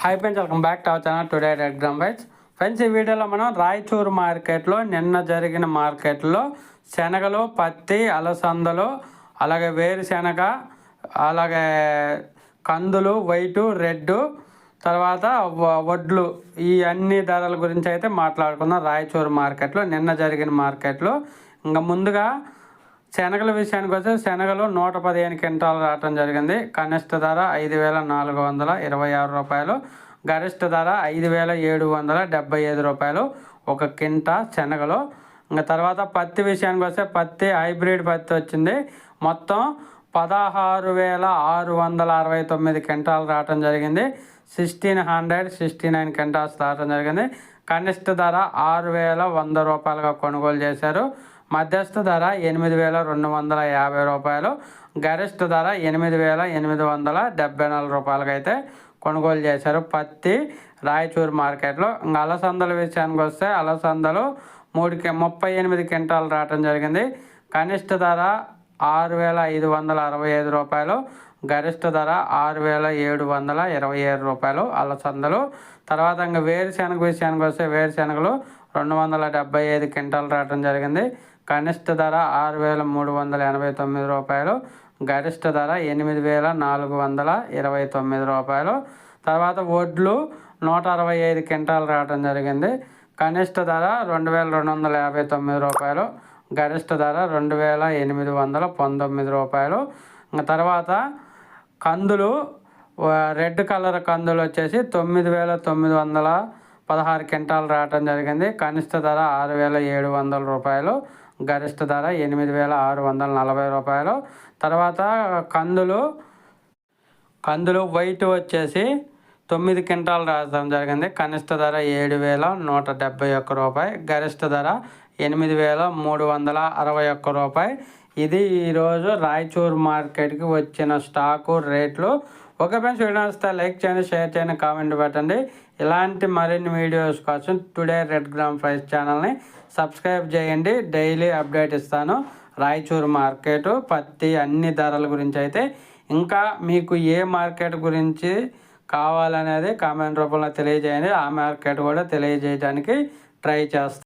Hi friends, welcome back to our channel today red gram rice. Friends, ఈ వీడియోలో మనం రాయచూరు మార్కెట్లో నిన్న జరిగిన మార్కెట్లో శనగలు, పత్తి, అలసందలు, అలాగే వేరుశెనగ, అలాగే కందులు వైటు, రెడ్, తర్వాత వడ్లు, ఈ అన్ని ధరల గురించి అయితే మాట్లాడుకుందాం. రాయచూరు మార్కెట్లో నిన్న జరిగిన మార్కెట్లో ఇంకా ముందుగా శనగల విషయానికి వస్తే శనగలు 115 క్వింటాలు రావటం జరిగింది. కనిష్ట ధర 5,426 రూపాయలు, గరిష్ట ధర 5,775 రూపాయలు ఒక క్వింటా శనగలు. ఇంకా తర్వాత పత్తి విషయానికి వస్తే పత్తి హైబ్రిడ్ పత్తి వచ్చింది. మొత్తం 16,669 క్వింటాలు రావటం జరిగింది. 1,669 క్వింటాల్స్ రావటం జరిగింది. కనిష్ట ధర 6,100 రూపాయలుగా కొనుగోలు చేశారు. మధ్యస్థ ధర 8,250 రూపాయలు, గరిష్ట ధర 8,874 రూపాయలకి అయితే కొనుగోలు చేశారు పత్తి రాయచూరు మార్కెట్లో. ఇంకా అలసందల విషయానికి వస్తే అలసందలు 38 క్వింటాలు రావటం జరిగింది. కనిష్ట ధర 6,565 రూపాయలు, గరిష్ట ధర 6,727 రూపాయలు అలసందలు. తర్వాత ఇంకా వేరుశెనగ విషయానికి వస్తే వేరుశెనగలు 275 క్వింటాలు రావటం జరిగింది. కనిష్ట ధర 6,389 రూపాయలు, గరిష్ట ధర 8,429 రూపాయలు. తర్వాత వడ్లు 165 క్వింటాలు రావటం జరిగింది. కనిష్ట ధర 2,259 రూపాయలు, గరిష్ట ధర 2,819 రూపాయలు. తర్వాత కందులు, రెడ్ కలర్ కందులు వచ్చేసి 9,916 క్వింటాలు రావటం జరిగింది. కనిష్ట ధర 6,700 రూపాయలు, గరిష్ట ధర 8,640 రూపాయలు. తర్వాత కందులు వైట్ వచ్చేసి 9 క్వింటాలు రావడం జరిగింది. కనిష్ట ధర 7,171 రూపాయి, గరిష్ట ధర 8,361 రూపాయి. ఇది ఈరోజు రాయచూరు మార్కెట్కి వచ్చిన స్టాకు రేట్లు. ఓకే ఫ్రెండ్స్, వీడియో నచ్చితే లైక్ చేయండి, షేర్ చేయండి, కామెంట్ పెట్టండి. ఇలాంటి మరిన్ని వీడియోస్ కోసం టుడే రెడ్ గ్రామ్ ప్రైస్ ఛానల్ని సబ్స్క్రైబ్ చేయండి. డైలీ అప్డేట్ ఇస్తాను రాయచూరు మార్కెట్, పత్తి అన్ని ధరల గురించి అయితే. ఇంకా మీకు ఏ మార్కెట్ గురించి కావాలనేది కామెంట్ రూపంలో తెలియజేయండి. ఆ మార్కెట్ కూడా తెలియజేయడానికి ట్రై చేస్తాను.